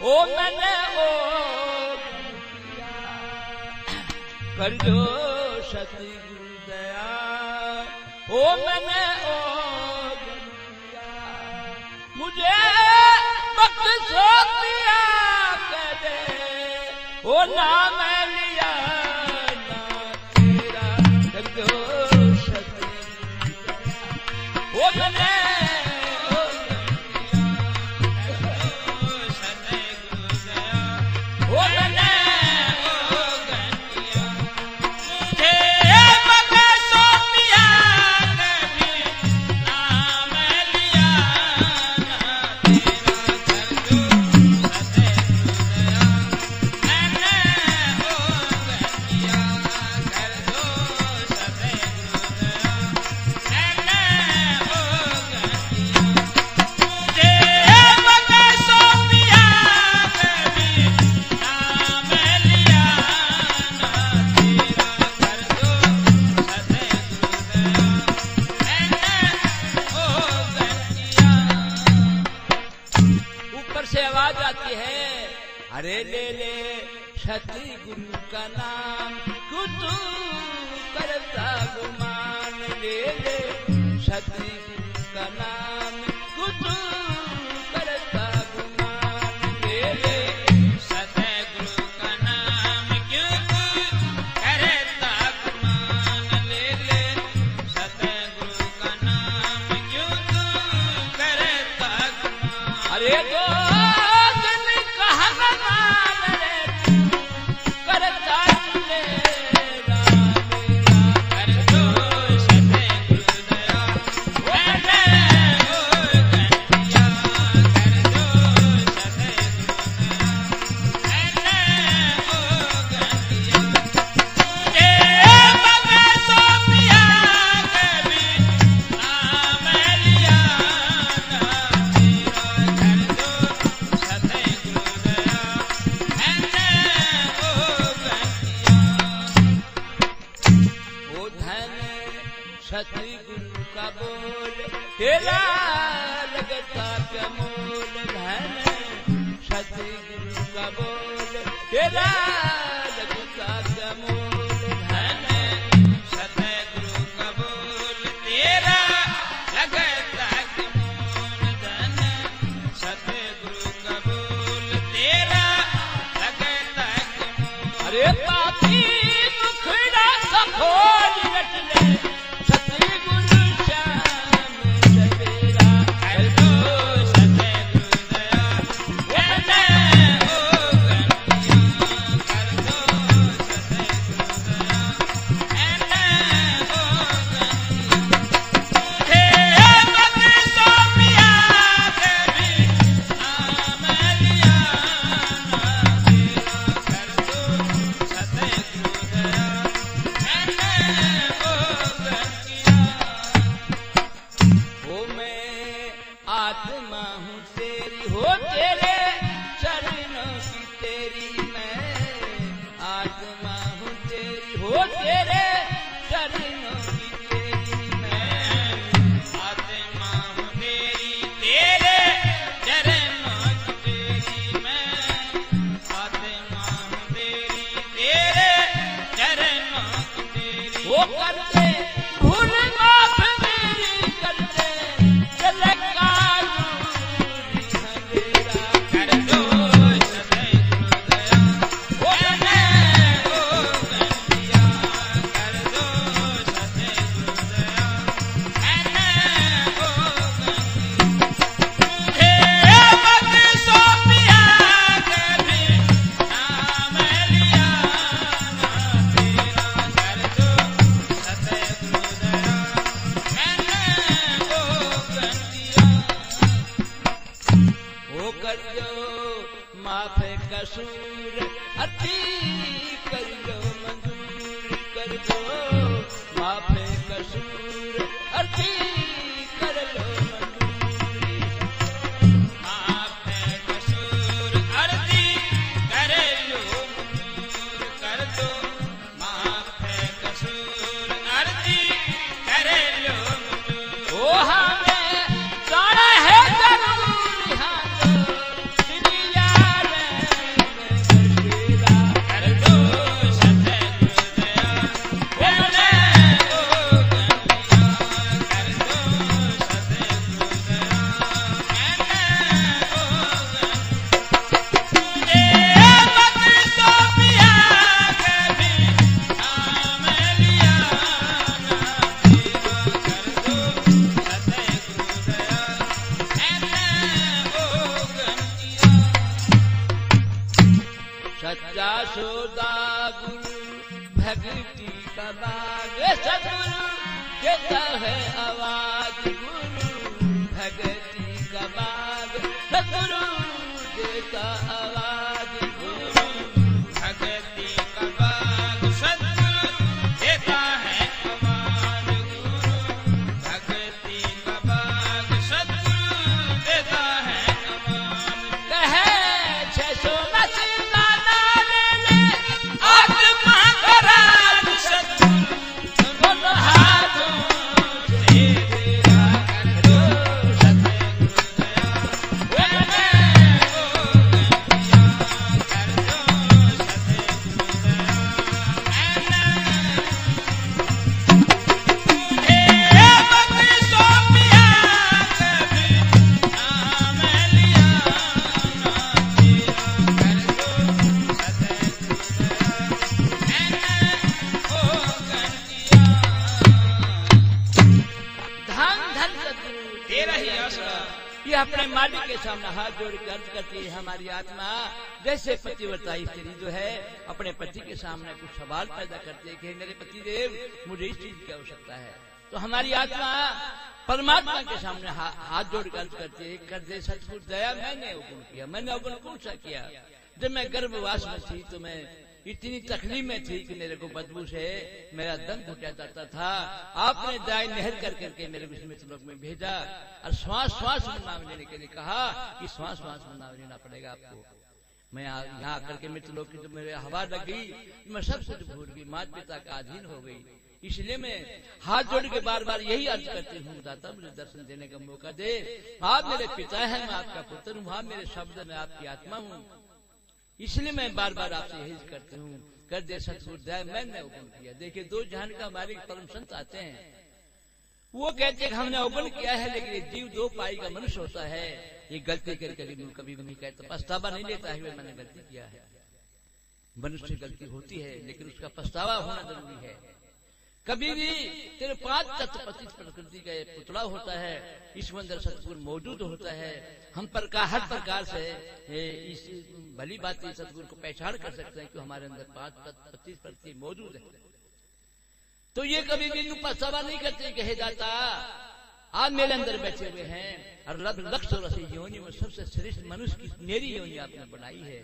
ओ मैंने ओ कर दो सतगुरु दया ओ मैंने ओ मुझे बख्शो दिया करे ओ ना मैं लिया ना तेरा कर दो सतगुरु ओ मैंने अरे ले ले सतगुरु का नाम क्यों तू करता गुमान ले ले सतगुरु का नाम क्यों तू करता गुमान ले ले सतगुरु का नाम क्यों तू करता गुमान ले ले सतगुरु का नाम क्यों तू करता गुमान अरे दो सतगुरु का बोल तेरा लगता क्या मोल धन सतगुरु का बोल तेरा लगता क्या मोल धन सतगुरु का बोल तेरा लगता क्या मोल धन सतगुरु का बोल तेरा लगता क्या मोल अरे पापी दुखड़ा सफोल रट ले आत्मा हूँ तेरी हो तेरे चरणों की तेरी मैं आत्मा हूँ तेरी हो तेरे चरणों की तेरी मैं आत्मा हूँ तेरी तेरे चरणों की तेरी मैं आत्मा हूँ तेरी तेरे चरणों की तेरी वो करते भूल माफ मेरी करते माफ कसूर अति कर लो मंजूर कर दो माफ कसूर अति कर लो मंजूरी माफ कसूर अति कर लो मंजूर कर दो माफ कसूर अति कर लो मंजूर ओ हमें जाना है जरूर हाँ तो यशोदा गुरु भक्ति का बाग सतगुरु देता है आवाज गुरु भक्ति का बाग सतगुरु देता आवाज गुरु भक्ति का बाग सतगुरु देता है आवाज गुरु भक्ति का बाग सतगुरु देता है आवाज। कहे 600 मसीहा नाले ले आत्मा का राज सतगुरु बोलो हाथों से तेरा कर दो सतगुरु ये अपने मालिक के सामने हाथ जोड़ के अर्ज करती है हमारी आत्मा। जैसे पतिव्रता स्त्री जो है अपने पति के सामने कुछ सवाल पैदा करती है कि मेरे पति देव मुझे इस चीज की आवश्यकता है, तो हमारी आत्मा परमात्मा के सामने हाथ जोड़ कर अर्ज करती है कर दे सतगुरु दया मैंने अवगुण किया। मैंने अवगुण कौन सा किया? जब मैं गर्भवास में थी तो मैं इतनी तकलीफ में थी कि मेरे को बदबू से मेरा दम घुटा जाता था। आपने दाई नहर कर करके मेरे विस्मित लोक में भेजा और श्वास श्वास में नाम लेने के लिए कहा कि श्वास श्वास में नाम लेना पड़ेगा आपको। मैं यहाँ आकर के मृत्यु लोक की जब मेरे हवा लग गई मैं सब कुछ भूल गई, माता पिता का अधीन हो गई। इसलिए मैं हाथ जोड़ के बार बार यही अर्ज करती हूँ दाता मुझे दर्शन देने का मौका दे। आप मेरे पिता हैं, मैं आपका पुत्र हूँ, आप मेरे शब्द में आपकी आत्मा हूँ। इसलिए मैं बार बार आपसे यही करती हूँ कर दे सतगुरु दया मैंने अवगुण किया। देखिए दो जहान का मालिक परम संत आते हैं, वो कहते हैं कि हमने अवगुण किया है, लेकिन ये जीव दो पाई का मनुष्य होता है, ये गलती करके कभी नहीं कहता, पछतावा नहीं लेता है मैंने गलती किया है। मनुष्य गलती होती है लेकिन उसका पछतावा होना जरूरी है। कभी भी तेरे 5 तत्व पतित प्रकृति का पुतला होता है, इसमें अंदर सतगुरु मौजूद होता है। हम हर प्रकार से इस भली बात सतगुरु को पहचान कर सकते हैं कि हमारे अंदर 5 तत्व पतित प्रकृति मौजूद है। तो ये कभी भी पछतावा नहीं करते कि हे दाता आप मेरे अंदर बैठे हुए हैं और लक्ष और रसी योनि में सबसे श्रेष्ठ मनुष्य की मेरी योनि आपने बनाई है।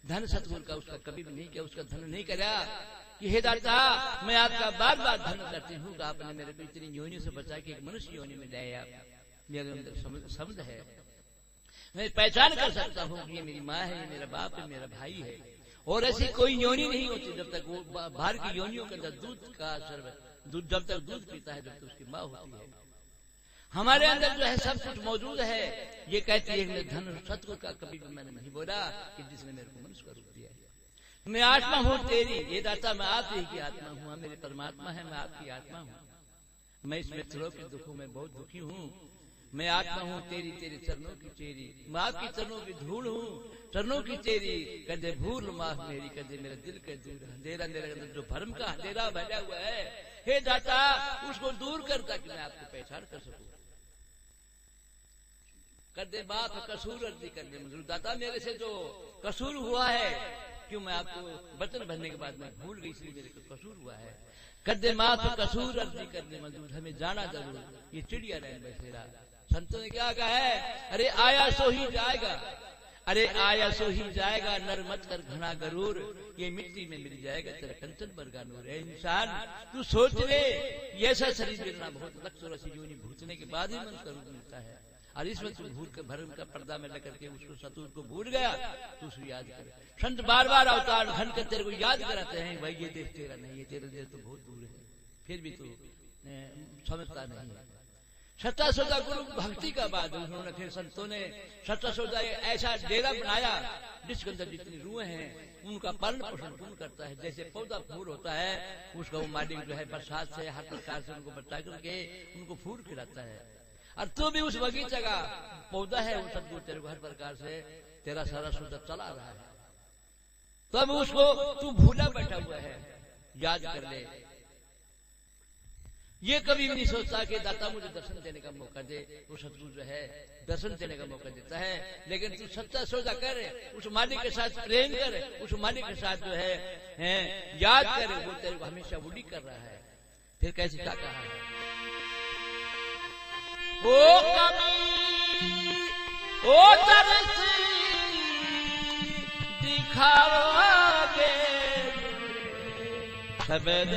धन सतगुरु का उसका कभी भी नहीं किया, उसका धन नहीं करा कि हे दाता मैं आपका बार बार धन करती हूँ कि आपने मेरे को इतनी योनि से बचा के एक मनुष्य योनि में लाए। आप मेरे अंदर शब्द है, मैं पहचान कर सकता हूँ कि ये मेरी माँ है, ये मेरा बाप है, मेरा भाई है। और ऐसी कोई योनि नहीं होती जब तक वो बाहर की योनियों के अंदर दूध का असर, जब तक दूध पीता है जब तक उसकी माँ होती है। हमारे अंदर जो है सब कुछ मौजूद है। ये कहती है कि धन सतगुरु का कभी भी मैंने नहीं बोला कि जिसने मेरे को मनुष्य का रूप दिया है। मैं आत्मा हूँ तेरी, ये दाता मैं आप ही की आत्मा हूँ, मेरे परमात्मा है, मैं आपकी आत्मा हूँ। मैं इस मृत्यु के दुखों में बहुत दुखी हूँ। मैं आत्मा हूँ तेरी, तेरे चरणों की चेरी, मैं आपकी चरणों की धूल हूँ, चरणों की चेरी। कदे भूल माफ मेरी, कदे मेरे दिल के दूर अंधेरा, मेरे अंदर जो भरम का अंधेरा भरा हुआ है, हे दाता उसको दूर कर ताकि मैं आपको पहचान कर सकूं। कर दे माफ कसूर अर्जी कर दे मजदूर, दाता मेरे से जो कसूर हुआ है, क्यों मैं आपको बर्तन भरने के बाद मैं भूल गई इसलिए मेरे को कसूर हुआ है। कर दे माफ कसूर अर्जी कर दे मजदूर, हमें जाना जरूर ये चिड़िया रैन बसेरा। संतों ने क्या कहा है, अरे आया सो ही जाएगा, अरे आया सो ही जाएगा, नर मत कर घना गरूर, ये मिट्टी में मिल जाएगा तेरा कंचन वर्गा नूर। है इंसान तू सोच ले, ये ऐसा शरीर मिलना बहुत लक्ष्य और ऐसी योनि भूतने के बाद ही मन का रूप मिलता है। और इसमें तू भूल के भरम का पर्दा में लग करके उसको सतुर को भूल गया, तू उसको याद करे। संत बार बार अवतार घन कर तेरे को याद कराते हैं, भाई ये देश तेरा नहीं है, तेरे देश तो बहुत दूर है, फिर भी तू समझता नहीं है। सत्ता सौदा गुरु भक्ति का बाद उन्होंने फिर संतों ने सत्ता सौदा ऐसा डेरा बनाया जिसके अंदर जितनी रूहें हैं उनका पालन पोषण कौन करता है। जैसे पौधा फूल होता है उसका वो मालिक जो है बरसात से हर प्रकार से उनको बचा करके उनको फूल खिलाता है। और तू भी उस बगीचा का पौधा है, वो सदगुरु तेरे को हर प्रकार से तेरा सारा सौदा चला रहा है। तो अब उसको तू भूला बैठा हुआ है, याद कर ले। ये कभी भी नहीं सोचता कि दाता मुझे दर्शन देने का मौका दे। वो सतगुरु जो है दर्शन देने का मौका देता है, लेकिन तू सच्चा सौदा कर, उस मालिक के साथ प्रेम कर, उस मालिक के साथ जो है याद कर, वो तेरे को हमेशा बुढ़ी कर रहा है। फिर कैसे क्या कहा है? ओ कभी ओ तरस दिखाओगे सबद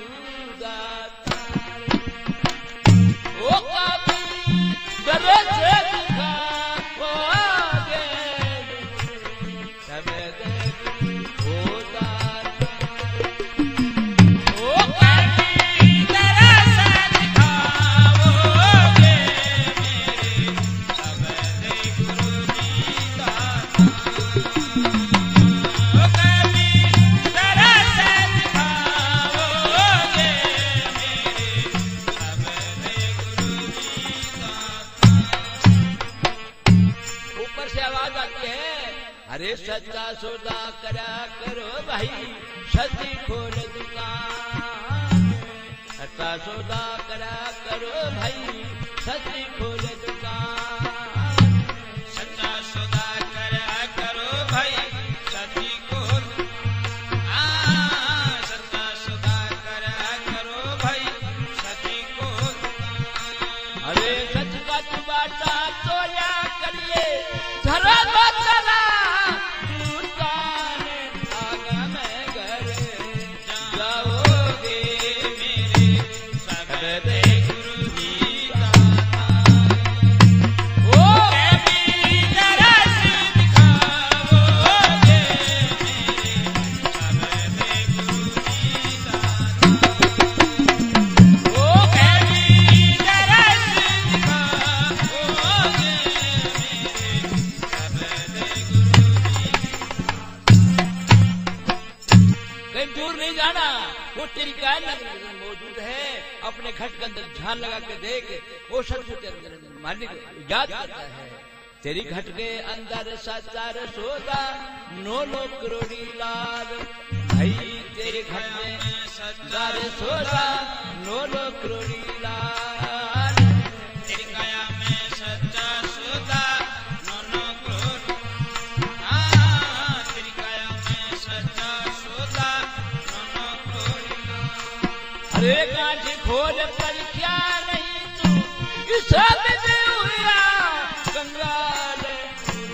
गुरुदाता, ओ कभी तरस दिखाओगे सबद गुरुदाता, ओ कभी तरस दिखाओगे अरे सच्चा सौदा करा करो भाई, सच्ची खोल दुकान, सच्चा सौदा करा करो भाई, सच्ची खोल दुकान, सच्चा सौदा करा करो भाई, सच्ची खोल, सच्चा सौदा करा करो भाई, सच्ची खोल। अरे सच का बाटा तोया करिए धरा बतला मौजूद है। अपने घट के अंदर ध्यान लगा के देख, वो सचमुच तेरे अंदर मालिक याद करता है। तेरी घट के अंदर सच्चा सौदा नो करोड़ी लाल भाई, तेरे घट में सच्चा सौदा नो करोड़ी लाल, तेरी काया में सच्चा सौदा नो करोड़ी, तेरी काया में सच्चा सौदा नो करोड़ी। अरे गांठ खोज पर क्या नहीं तू सब हुआ कंगाल,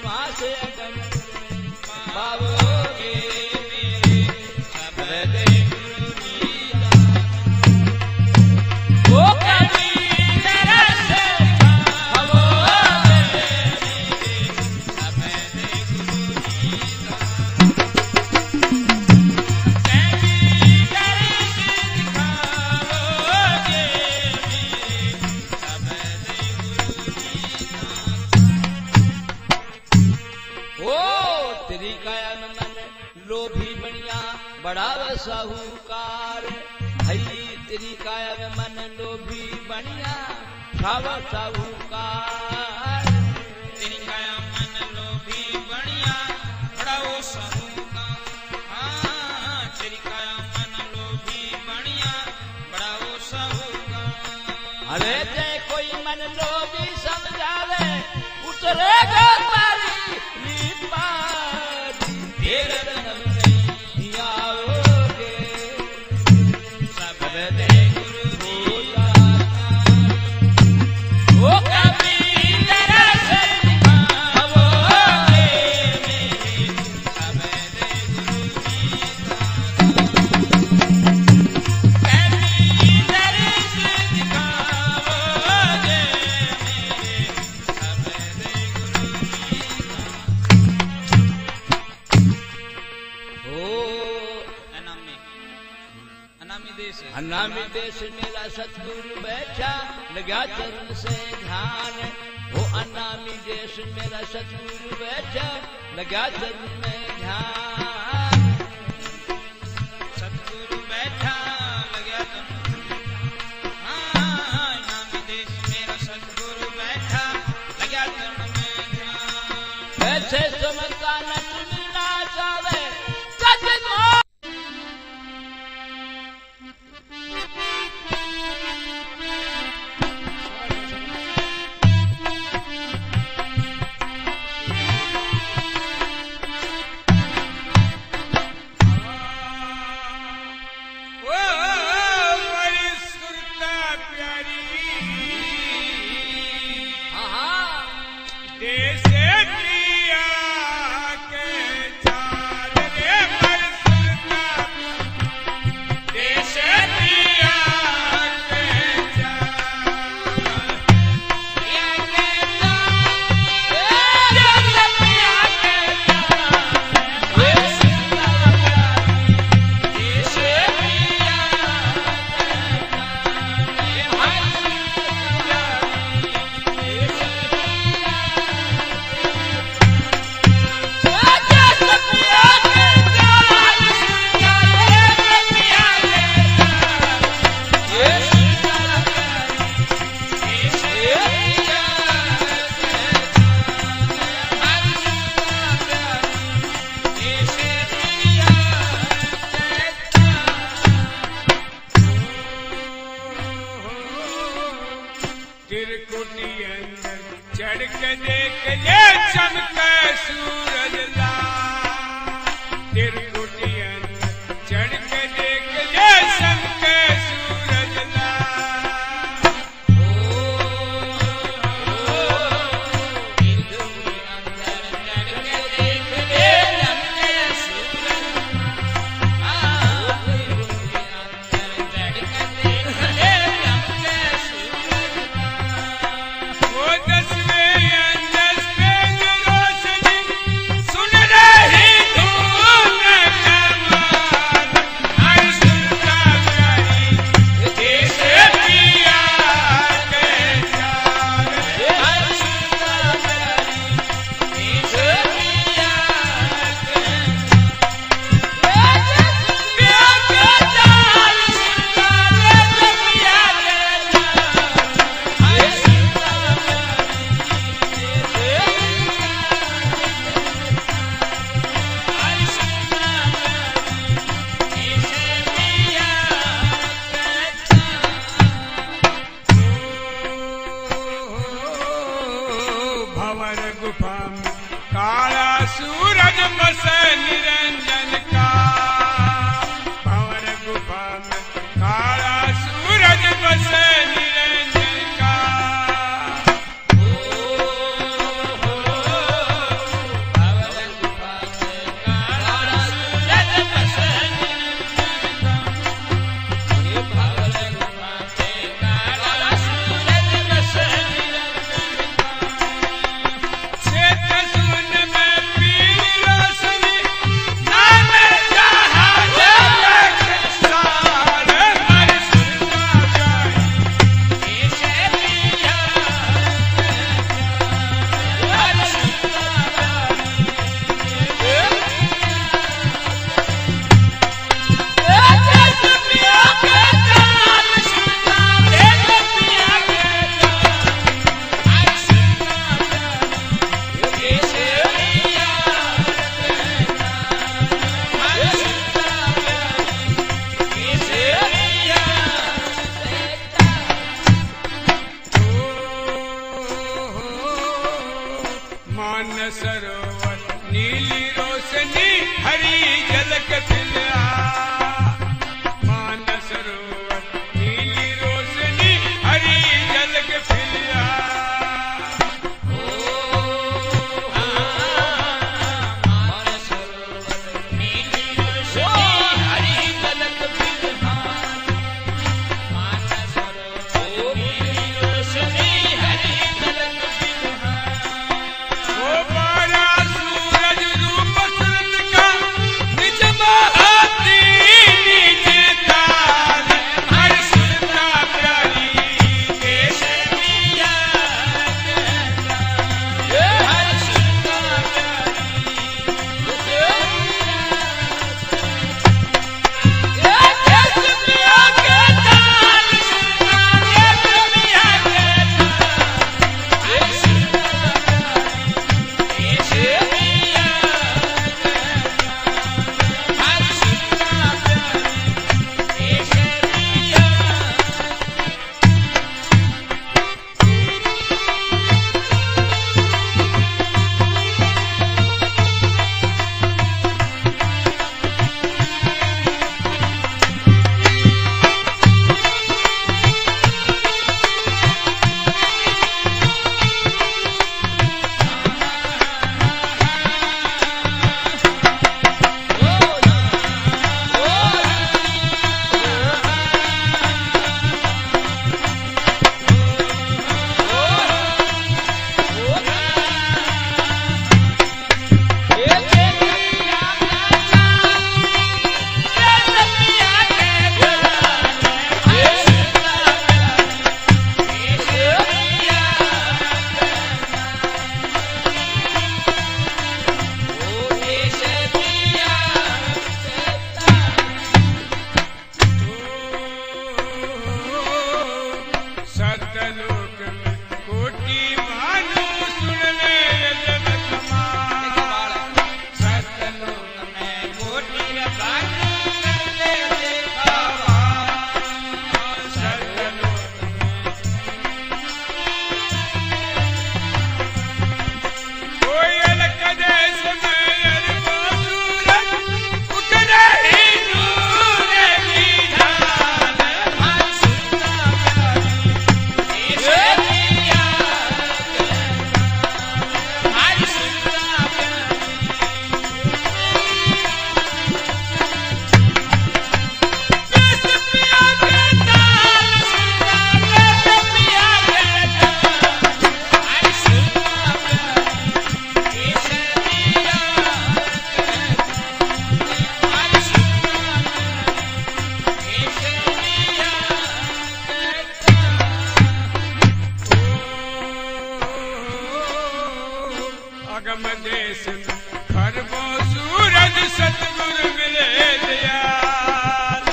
वहां से अगन पाओगे मेरे सबद गुरुनीदा, वो कभी तरस दिखाओगे मेरे सबद गुरुनीदा, कभी तरस दिखाओगे तेरी काया में मन लोभी बढ़िया बड़ा साहूकार भाई, तेरी काया में मन लोभी बढ़िया छावा साहूकार, तेरी काया मन लोभी बढ़िया बड़ा वो साहूकार, तेरी काया मन लोभी बढ़िया बड़ा वो साहूकार। अरे जय कोई मन लोभी समझावे उतरेगा तारी तेरे जन्म नहीं आओगे सबद गुरुनीदा, वो कभी तरस दिखाओगे मेरे सबद गुरुनीदा, कभी तरस दिखाओगे मेरे सबद गुरुनीदा। अनामी देश मेरा सतगुरु बैठा लगा चरण से ध्यान, वो अनामी देश मेरा सतगुरु बैठा लगा चरण में ध्यान, सतगुरु बैठा लगा अनामी देश मेरा सतगुरु बैठा लगा चरण में ध्यान, ऐसे समझता न मिलना चाहे महाती अगम देश में खरबो सूरज सतगुरु मिले दयाल।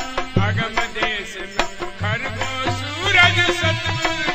अगम देश में खरबो सूरज सतगुरु